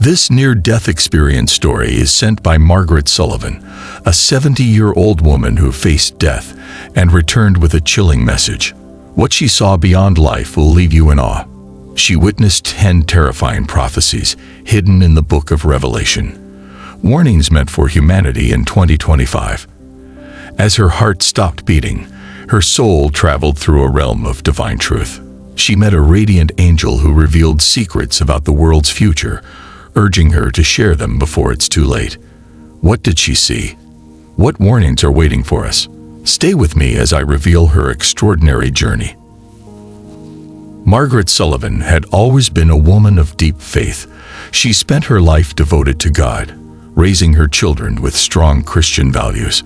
This near-death experience story is sent by Margaret Sullivan, a 70-year-old woman who faced death and returned with a chilling message. What she saw beyond life will leave you in awe. She witnessed 10 terrifying prophecies hidden in the book of Revelation, warnings meant for humanity in 2025. As her heart stopped beating, her soul traveled through a realm of divine truth. She met a radiant angel who revealed secrets about the world's future, urging her to share them before it's too late. What did she see? What warnings are waiting for us? Stay with me as I reveal her extraordinary journey. Margaret Sullivan had always been a woman of deep faith. She spent her life devoted to God, raising her children with strong Christian values.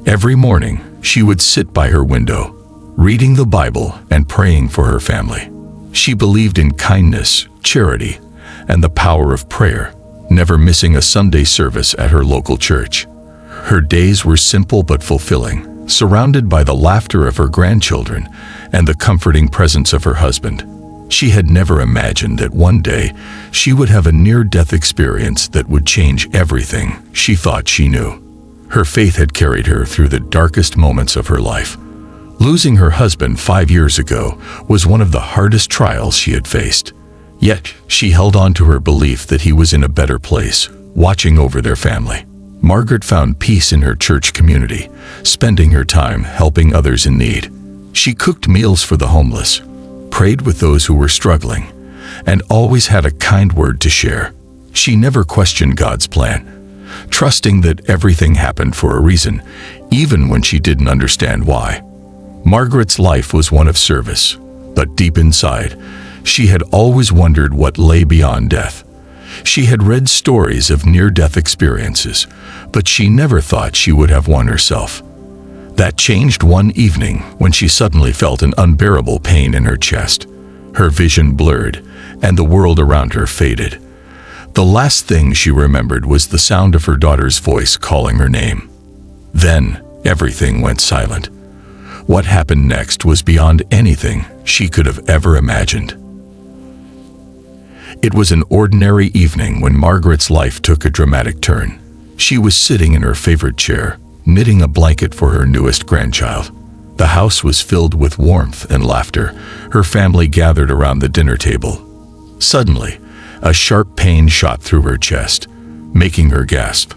Every morning, she would sit by her window, reading the Bible and praying for her family. She believed in kindness, charity, and the power of prayer, never missing a Sunday service at her local church. Her days were simple but fulfilling, surrounded by the laughter of her grandchildren and the comforting presence of her husband. She had never imagined that one day she would have a near-death experience that would change everything she thought she knew. Her faith had carried her through the darkest moments of her life. Losing her husband 5 years ago was one of the hardest trials she had faced. Yet, she held on to her belief that he was in a better place, watching over their family. Margaret found peace in her church community, spending her time helping others in need. She cooked meals for the homeless, prayed with those who were struggling, and always had a kind word to share. She never questioned God's plan, trusting that everything happened for a reason, even when she didn't understand why. Margaret's life was one of service, but deep inside, she had always wondered what lay beyond death. She had read stories of near-death experiences, but she never thought she would have one herself. That changed one evening when she suddenly felt an unbearable pain in her chest. Her vision blurred, and the world around her faded. The last thing she remembered was the sound of her daughter's voice calling her name. Then, everything went silent. What happened next was beyond anything she could have ever imagined. It was an ordinary evening when Margaret's life took a dramatic turn. She was sitting in her favorite chair, knitting a blanket for her newest grandchild. The house was filled with warmth and laughter. Her family gathered around the dinner table. Suddenly, a sharp pain shot through her chest, making her gasp.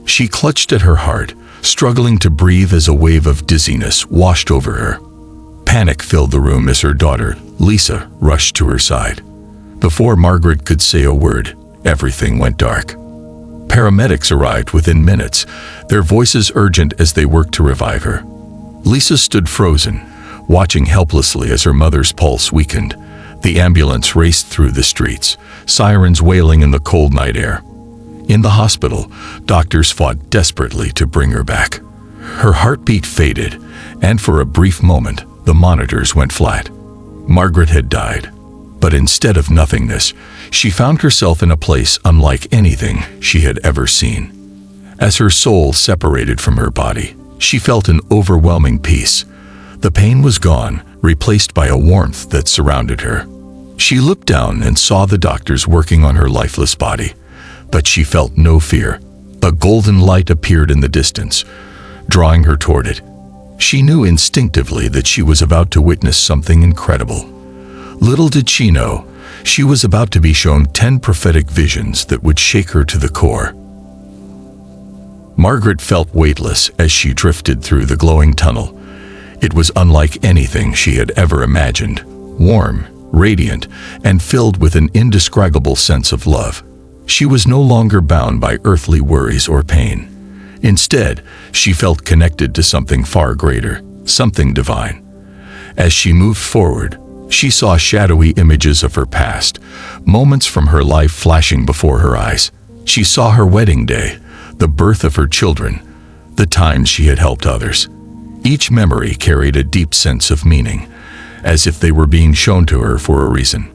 She clutched at her heart, struggling to breathe as a wave of dizziness washed over her. Panic filled the room as her daughter, Lisa, rushed to her side. Before Margaret could say a word, everything went dark. Paramedics arrived within minutes, their voices urgent as they worked to revive her. Lisa stood frozen, watching helplessly as her mother's pulse weakened. The ambulance raced through the streets, sirens wailing in the cold night air. In the hospital, doctors fought desperately to bring her back. Her heartbeat faded, and for a brief moment, the monitors went flat. Margaret had died. But instead of nothingness, she found herself in a place unlike anything she had ever seen. As her soul separated from her body, she felt an overwhelming peace. The pain was gone, replaced by a warmth that surrounded her. She looked down and saw the doctors working on her lifeless body, but she felt no fear. A golden light appeared in the distance, drawing her toward it. She knew instinctively that she was about to witness something incredible. Little did she know, she was about to be shown 10 prophetic visions that would shake her to the core. Margaret felt weightless as she drifted through the glowing tunnel. It was unlike anything she had ever imagined, warm, radiant, and filled with an indescribable sense of love. She was no longer bound by earthly worries or pain. Instead, she felt connected to something far greater, something divine. As she moved forward, she saw shadowy images of her past, moments from her life flashing before her eyes. She saw her wedding day, the birth of her children, the times she had helped others. Each memory carried a deep sense of meaning, as if they were being shown to her for a reason.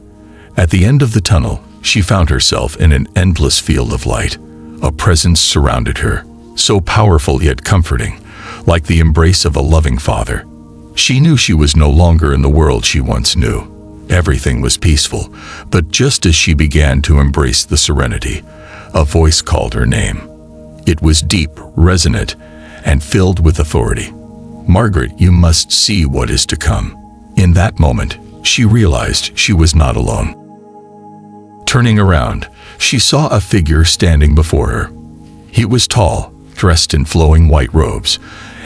At the end of the tunnel, she found herself in an endless field of light. A presence surrounded her, so powerful yet comforting, like the embrace of a loving father. She knew she was no longer in the world she once knew. Everything was peaceful, but just as she began to embrace the serenity, a voice called her name. It was deep, resonant, and filled with authority. "Margaret, you must see what is to come." In that moment, she realized she was not alone. Turning around, she saw a figure standing before her. He was tall, dressed in flowing white robes,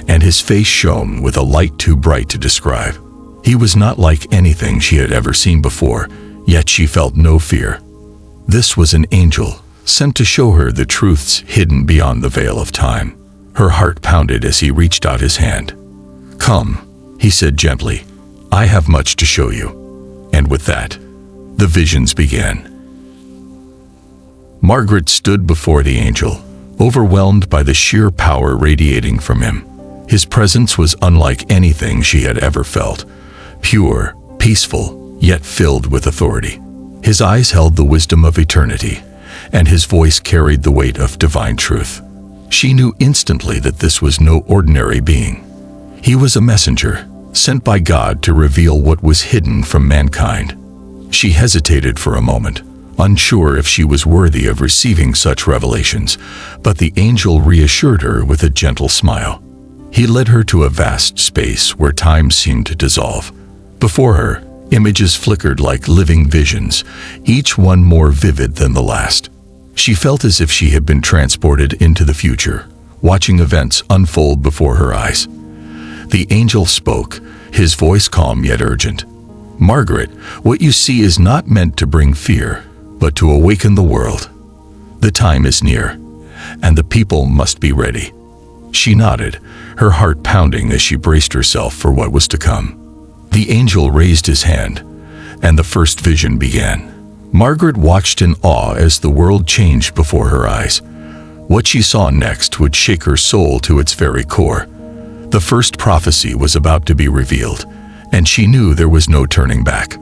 and his face shone with a light too bright to describe. He was not like anything she had ever seen before, yet she felt no fear. This was an angel, sent to show her the truths hidden beyond the veil of time. Her heart pounded as he reached out his hand. "Come," he said gently, "I have much to show you." And with that, the visions began. Margaret stood before the angel, overwhelmed by the sheer power radiating from him. His presence was unlike anything she had ever felt. Pure, peaceful, yet filled with authority. His eyes held the wisdom of eternity, and his voice carried the weight of divine truth. She knew instantly that this was no ordinary being. He was a messenger, sent by God to reveal what was hidden from mankind. She hesitated for a moment, unsure if she was worthy of receiving such revelations, but the angel reassured her with a gentle smile. He led her to a vast space where time seemed to dissolve. Before her, images flickered like living visions, each one more vivid than the last. She felt as if she had been transported into the future, watching events unfold before her eyes. The angel spoke, his voice calm yet urgent. "Margaret, what you see is not meant to bring fear, but to awaken the world. The time is near, and the people must be ready." She nodded, her heart pounding as she braced herself for what was to come. The angel raised his hand, and the first vision began. Margaret watched in awe as the world changed before her eyes. What she saw next would shake her soul to its very core. The first prophecy was about to be revealed, and she knew there was no turning back.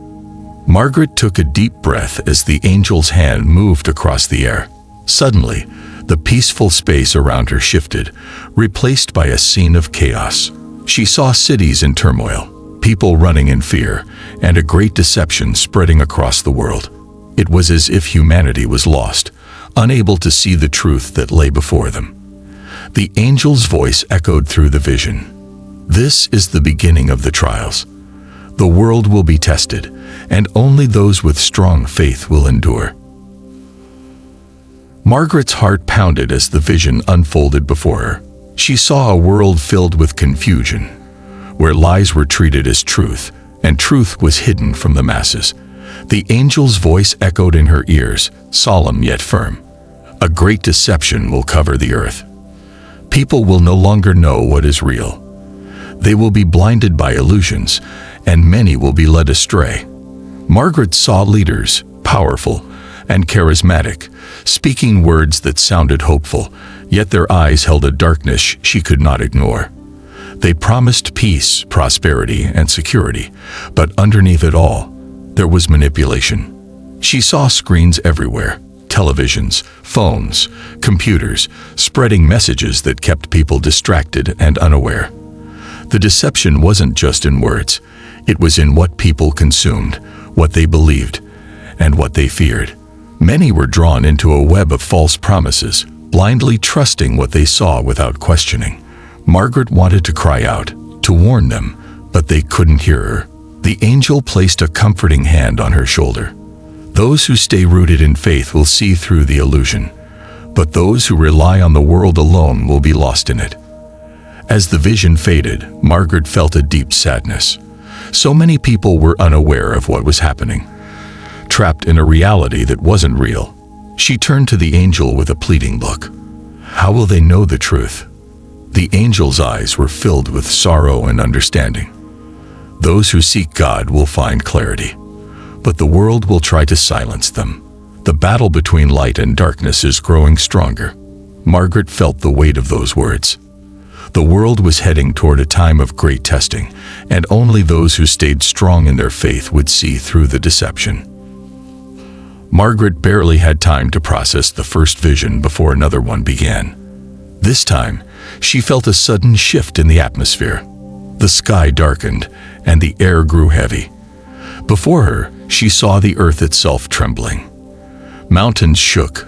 Margaret took a deep breath as the angel's hand moved across the air. Suddenly, the peaceful space around her shifted, replaced by a scene of chaos. She saw cities in turmoil, people running in fear, and a great deception spreading across the world. It was as if humanity was lost, unable to see the truth that lay before them. The angel's voice echoed through the vision. "This is the beginning of the trials. The world will be tested, and only those with strong faith will endure." Margaret's heart pounded as the vision unfolded before her. She saw a world filled with confusion, where lies were treated as truth, and truth was hidden from the masses. The angel's voice echoed in her ears, solemn yet firm. "A great deception will cover the earth. People will no longer know what is real. They will be blinded by illusions, and many will be led astray." Margaret saw leaders, powerful and charismatic, speaking words that sounded hopeful, yet their eyes held a darkness she could not ignore. They promised peace, prosperity, and security, but underneath it all, there was manipulation. She saw screens everywhere, televisions, phones, computers, spreading messages that kept people distracted and unaware. The deception wasn't just in words, it was in what people consumed, what they believed, and what they feared. Many were drawn into a web of false promises, blindly trusting what they saw without questioning. Margaret wanted to cry out, to warn them, but they couldn't hear her. The angel placed a comforting hand on her shoulder. "Those who stay rooted in faith will see through the illusion, but those who rely on the world alone will be lost in it." As the vision faded, Margaret felt a deep sadness. So many people were unaware of what was happening, trapped in a reality that wasn't real. She turned to the angel with a pleading look. How will they know the truth? The angel's eyes were filled with sorrow and understanding. Those who seek God will find clarity, but the world will try to silence them. The battle between light and darkness is growing stronger. Margaret felt the weight of those words. The world was heading toward a time of great testing, and only those who stayed strong in their faith would see through the deception. Margaret barely had time to process the first vision before another one began. This time, she felt a sudden shift in the atmosphere. The sky darkened, and the air grew heavy. Before her, she saw the earth itself trembling. Mountains shook,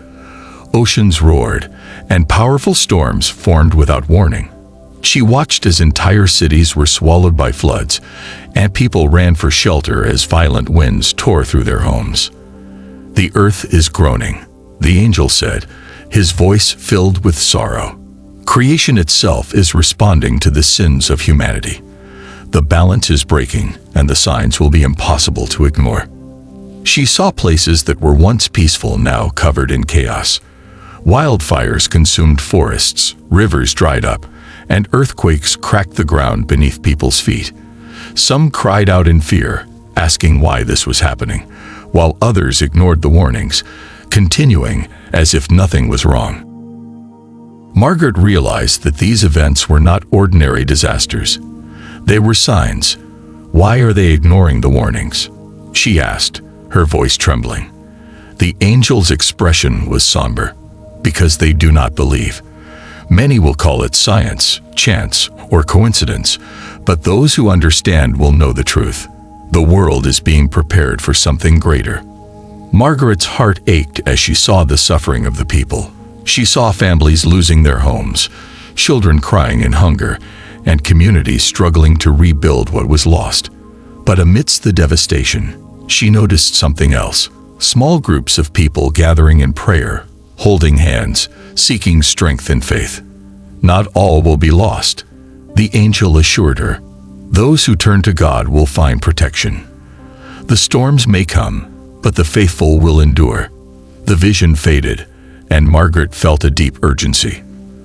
oceans roared, and powerful storms formed without warning. She watched as entire cities were swallowed by floods, and people ran for shelter as violent winds tore through their homes. "The earth is groaning," the angel said, his voice filled with sorrow. Creation itself is responding to the sins of humanity. The balance is breaking, and the signs will be impossible to ignore. She saw places that were once peaceful now covered in chaos. Wildfires consumed forests, rivers dried up, and earthquakes cracked the ground beneath people's feet. Some cried out in fear, asking why this was happening, while others ignored the warnings, continuing as if nothing was wrong. Margaret realized that these events were not ordinary disasters. They were signs. Why are they ignoring the warnings? She asked, her voice trembling. The angel's expression was somber. Because they do not believe. Many will call it science, chance, or coincidence, but those who understand will know the truth. The world is being prepared for something greater. Margaret's heart ached as she saw the suffering of the people. She saw families losing their homes, children crying in hunger, and communities struggling to rebuild what was lost. But amidst the devastation, she noticed something else. Small groups of people gathering in prayer, holding hands, seeking strength in faith. Not all will be lost, the angel assured her. Those who turn to God will find protection. The storms may come, but the faithful will endure. The vision faded, and Margaret felt a deep urgency.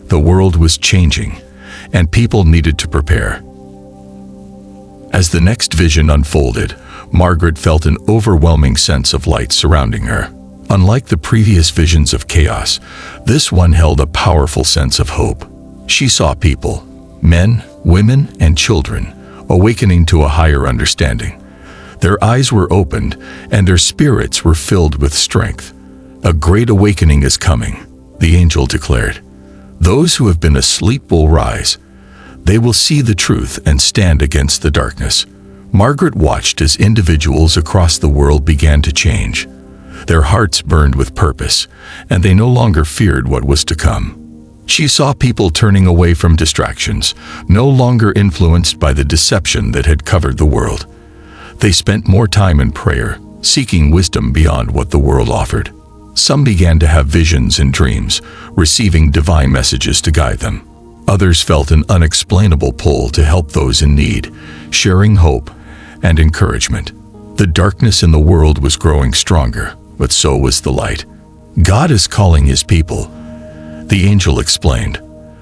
The world was changing, and people needed to prepare. As the next vision unfolded, Margaret felt an overwhelming sense of light surrounding her. Unlike the previous visions of chaos, this one held a powerful sense of hope. She saw people, men, women, and children, awakening to a higher understanding. Their eyes were opened, and their spirits were filled with strength. A great awakening is coming, the angel declared. Those who have been asleep will rise. They will see the truth and stand against the darkness. Margaret watched as individuals across the world began to change. Their hearts burned with purpose, and they no longer feared what was to come. She saw people turning away from distractions, no longer influenced by the deception that had covered the world. They spent more time in prayer, seeking wisdom beyond what the world offered. Some began to have visions and dreams, receiving divine messages to guide them. Others felt an unexplainable pull to help those in need, sharing hope and encouragement. The darkness in the world was growing stronger, but so was the light. God is calling his people, the angel explained.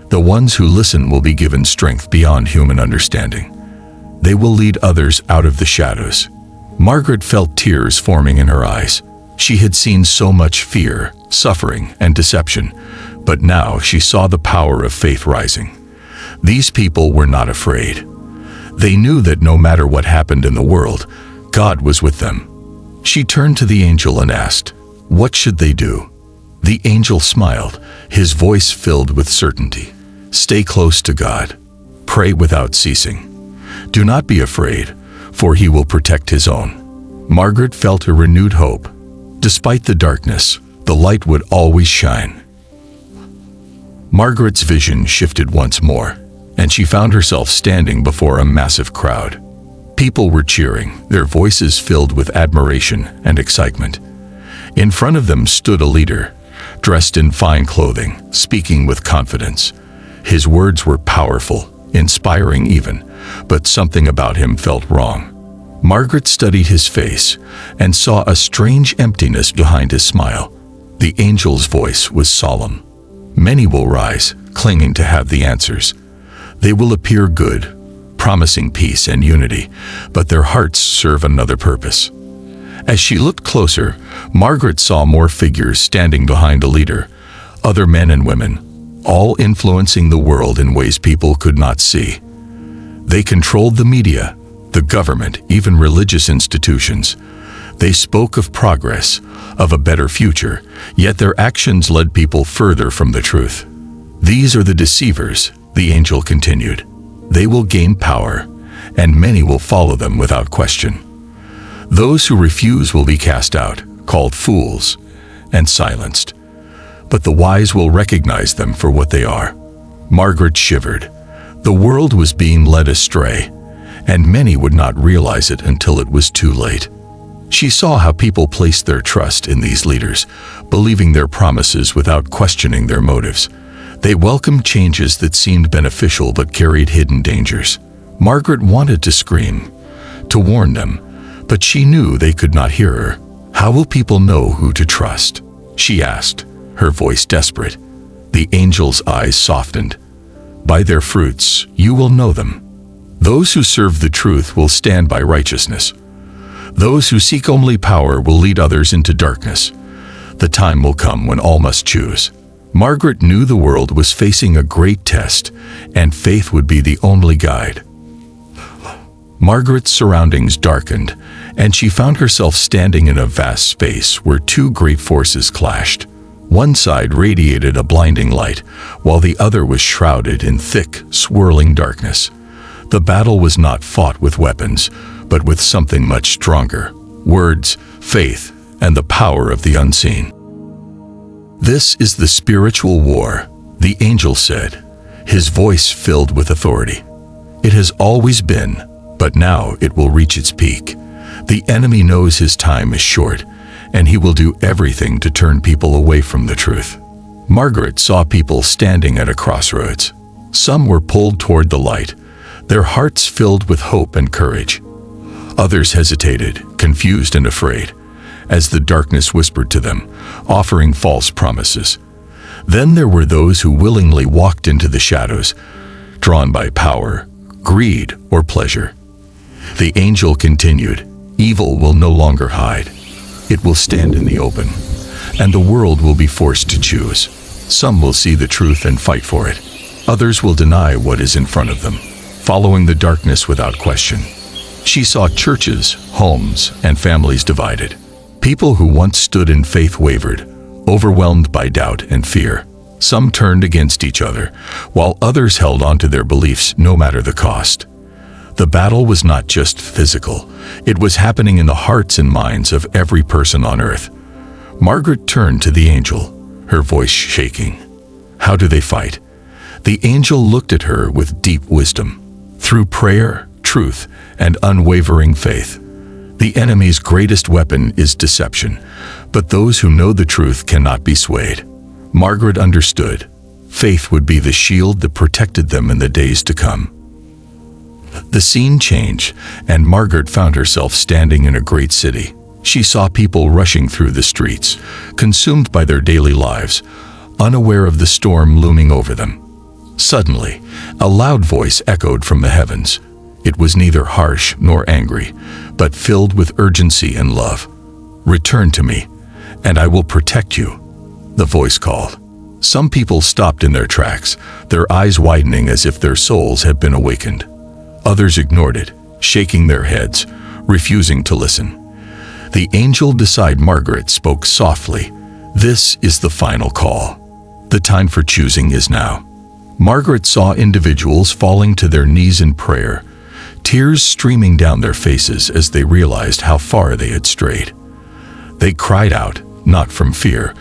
The ones who listen will be given strength beyond human understanding. They will lead others out of the shadows. Margaret felt tears forming in her eyes. She had seen so much fear, suffering, and deception, but now she saw the power of faith rising. These people were not afraid. They knew that no matter what happened in the world, God was with them. She turned to the angel and asked, "What should they do?" The angel smiled, his voice filled with certainty. "Stay close to God. Pray without ceasing. Do not be afraid, for he will protect his own." Margaret felt a renewed hope. Despite the darkness, the light would always shine. Margaret's vision shifted once more, and she found herself standing before a massive crowd. People were cheering, their voices filled with admiration and excitement. In front of them stood a leader, dressed in fine clothing, speaking with confidence. His words were powerful, inspiring even, but something about him felt wrong. Margaret studied his face and saw a strange emptiness behind his smile. The angel's voice was solemn. "Many will rise, clinging to have the answers. They will appear good, promising peace and unity, but their hearts serve another purpose." As she looked closer, Margaret saw more figures standing behind a leader, other men and women, all influencing the world in ways people could not see. They controlled the media, the government, even religious institutions. They spoke of progress, of a better future, yet their actions led people further from the truth. "These are the deceivers," the angel continued. "They will gain power, and many will follow them without question. Those who refuse will be cast out, called fools, and silenced. But the wise will recognize them for what they are. Margaret shivered. The world was being led astray, and many would not realize it until it was too late. She saw how people placed their trust in these leaders, believing their promises without questioning their motives. They welcomed changes that seemed beneficial but carried hidden dangers. Margaret wanted to scream, to warn them, but she knew they could not hear her. How will people know who to trust? She asked, her voice desperate. The angel's eyes softened. By their fruits you will know them. Those who serve the truth will stand by righteousness. Those who seek only power will lead others into darkness. The time will come when all must choose. Margaret knew the world was facing a great test, and faith would be the only guide. Margaret's surroundings darkened, and she found herself standing in a vast space where two great forces clashed. One side radiated a blinding light, while the other was shrouded in thick, swirling darkness. The battle was not fought with weapons, but with something much stronger: words, faith, and the power of the unseen. This is the spiritual war, the angel said, his voice filled with authority. It has always been, but now it will reach its peak. The enemy knows his time is short, and he will do everything to turn people away from the truth. Margaret saw people standing at a crossroads. Some were pulled toward the light, their hearts filled with hope and courage. Others hesitated, confused and afraid, as the darkness whispered to them, offering false promises. Then there were those who willingly walked into the shadows, drawn by power, greed, or pleasure. The angel continued, "Evil will no longer hide. It will stand in the open, and the world will be forced to choose. Some will see the truth and fight for it. Others will deny what is in front of them, following the darkness without question." She saw churches, homes, and families divided. People who once stood in faith wavered, overwhelmed by doubt and fear. Some turned against each other, while others held on to their beliefs no matter the cost. The battle was not just physical, it was happening in the hearts and minds of every person on earth. Margaret turned to the angel, her voice shaking. How do they fight? The angel looked at her with deep wisdom. Through prayer, truth, and unwavering faith. The enemy's greatest weapon is deception, but those who know the truth cannot be swayed. Margaret understood. Faith would be the shield that protected them in the days to come. The scene changed, and Margaret found herself standing in a great city. She saw people rushing through the streets, consumed by their daily lives, unaware of the storm looming over them. Suddenly, a loud voice echoed from the heavens. It was neither harsh nor angry, but filled with urgency and love. "Return to me, and I will protect you," the voice called. Some people stopped in their tracks, their eyes widening as if their souls had been awakened. Others ignored it, shaking their heads, refusing to listen. The angel beside Margaret spoke softly. "This is the final call. The time for choosing is now." Margaret saw individuals falling to their knees in prayer, tears streaming down their faces as they realized how far they had strayed. They cried out, not from fear,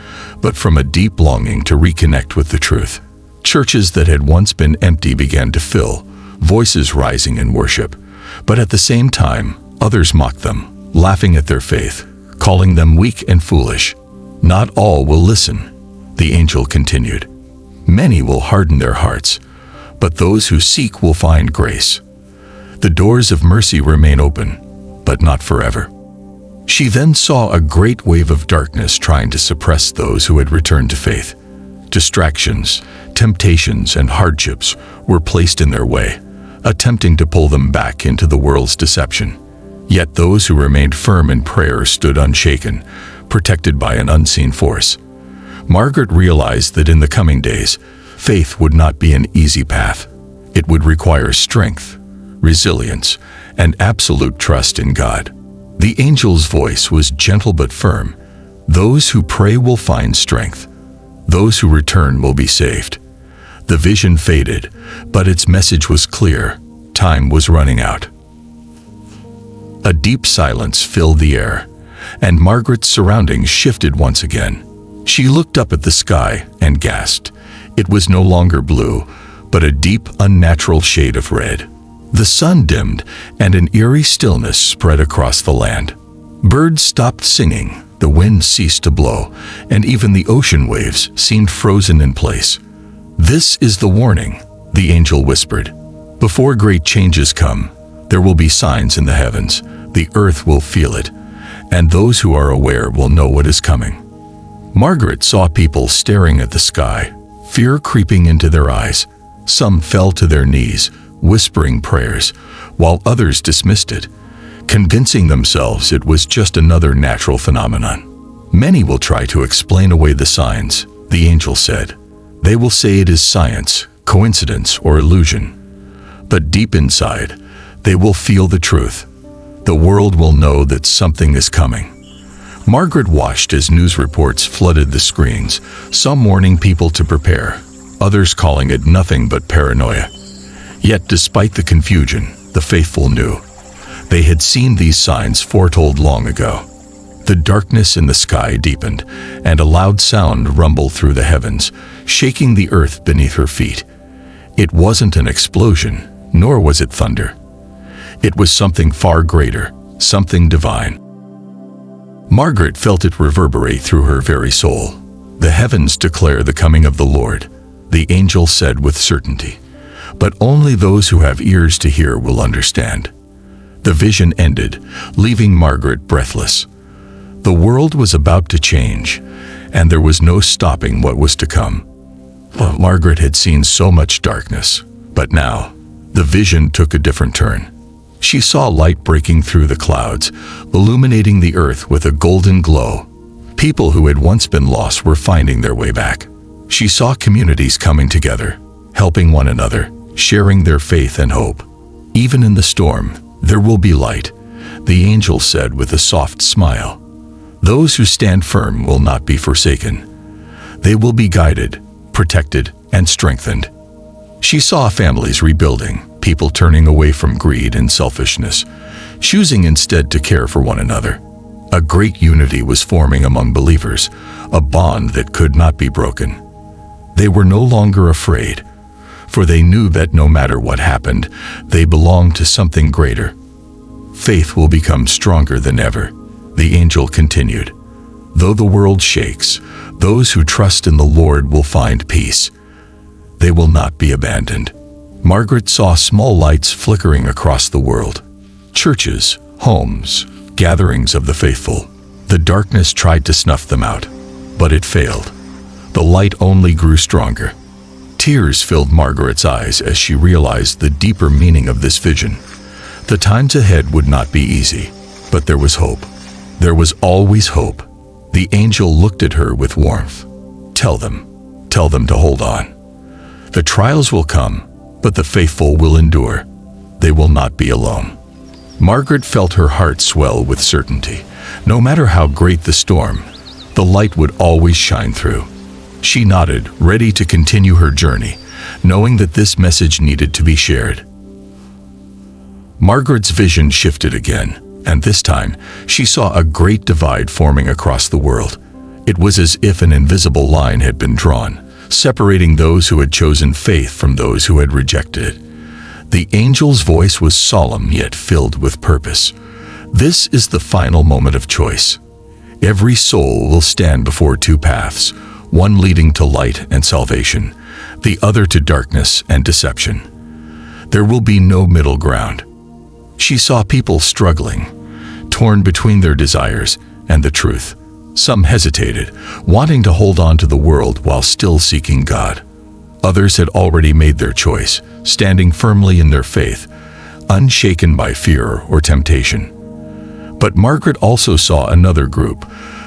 but from a deep longing to reconnect with the truth. Churches that had once been empty began to fill, voices rising in worship. But at the same time, others mocked them, laughing at their faith, calling them weak and foolish. "Not all will listen," the angel continued. "Many will harden their hearts, but those who seek will find grace. The doors of mercy remain open, but not forever." She then saw a great wave of darkness trying to suppress those who had returned to faith. Distractions, temptations, and hardships were placed in their way, attempting to pull them back into the world's deception. Yet those who remained firm in prayer stood unshaken, protected by an unseen force. Margaret realized that in the coming days, faith would not be an easy path. It would require strength, resilience, and absolute trust in God. The angel's voice was gentle but firm. "Those who pray will find strength. Those who return will be saved." The vision faded, but its message was clear. Time was running out. A deep silence filled the air, and Margaret's surroundings shifted once again. She looked up at the sky and gasped. It was no longer blue, but a deep, unnatural shade of red. The sun dimmed, and an eerie stillness spread across the land. Birds stopped singing, the wind ceased to blow, and even the ocean waves seemed frozen in place. "This is the warning," the angel whispered. "Before great changes come, there will be signs in the heavens. The earth will feel it, and those who are aware will know what is coming." Margaret saw people staring at the sky, fear creeping into their eyes. Some fell to their knees, whispering prayers, while others dismissed it, convincing themselves it was just another natural phenomenon. "Many will try to explain away the signs," the angel said. "They will say it is science, coincidence, or illusion. But deep inside, they will feel the truth. The world will know that something is coming." Margaret watched as news reports flooded the screens, some warning people to prepare, others calling it nothing but paranoia. Yet despite the confusion, the faithful knew. They had seen these signs foretold long ago. The darkness in the sky deepened, and a loud sound rumbled through the heavens, shaking the earth beneath her feet. It wasn't an explosion, nor was it thunder. It was something far greater, something divine. Margaret felt it reverberate through her very soul. "The heavens declare the coming of the Lord," the angel said with certainty. "But only those who have ears to hear will understand." The vision ended, leaving Margaret breathless. The world was about to change, and there was no stopping what was to come. Margaret had seen so much darkness, but now, the vision took a different turn. She saw light breaking through the clouds, illuminating the earth with a golden glow. People who had once been lost were finding their way back. She saw communities coming together, helping one another, sharing their faith and hope. "Even in the storm, there will be light," the angel said with a soft smile. "Those who stand firm will not be forsaken. They will be guided, protected, and strengthened." She saw families rebuilding, people turning away from greed and selfishness, choosing instead to care for one another. A great unity was forming among believers, a bond that could not be broken. They were no longer afraid, for they knew that no matter what happened, they belonged to something greater. "Faith will become stronger than ever," the angel continued. "Though the world shakes, those who trust in the Lord will find peace. They will not be abandoned." Margaret saw small lights flickering across the world. Churches, homes, gatherings of the faithful. The darkness tried to snuff them out, but it failed. The light only grew stronger. Tears filled Margaret's eyes as she realized the deeper meaning of this vision. The times ahead would not be easy, but there was hope. There was always hope. The angel looked at her with warmth. Tell them to hold on. The trials will come, but the faithful will endure. They will not be alone." Margaret felt her heart swell with certainty. No matter how great the storm, the light would always shine through. She nodded, ready to continue her journey, knowing that this message needed to be shared. Margaret's vision shifted again, and this time she saw a great divide forming across the world. It was as if an invisible line had been drawn, separating those who had chosen faith from those who had rejected it. The angel's voice was solemn yet filled with purpose. "This is the final moment of choice. Every soul will stand before two paths, one leading to light and salvation, the other to darkness and deception. There will be no middle ground." She saw people struggling, torn between their desires and the truth. Some hesitated, wanting to hold on to the world while still seeking God. Others had already made their choice, standing firmly in their faith, unshaken by fear or temptation. But Margaret also saw another group,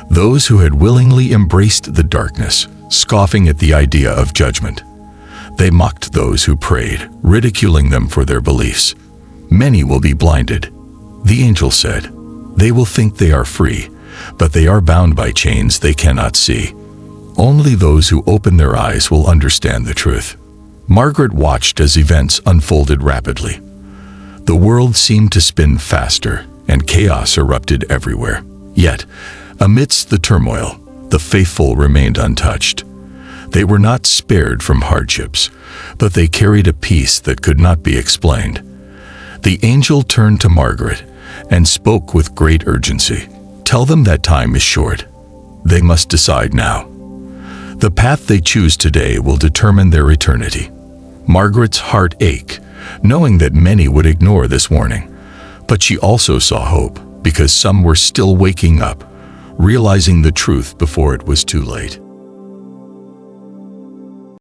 those who had willingly embraced the darkness, scoffing at the idea of judgment. They mocked those who prayed, ridiculing them for their beliefs. "Many will be blinded," the angel said. "They will think they are free, but they are bound by chains they cannot see. Only those who open their eyes will understand the truth." Margaret watched as events unfolded rapidly. The world seemed to spin faster, and chaos erupted everywhere. Yet, amidst the turmoil, the faithful remained untouched. They were not spared from hardships, but they carried a peace that could not be explained. The angel turned to Margaret and spoke with great urgency. "Tell them that time is short. They must decide now. The path they choose today will determine their eternity." Margaret's heart ached, knowing that many would ignore this warning. But she also saw hope, because some were still waking up, realizing the truth before it was too late.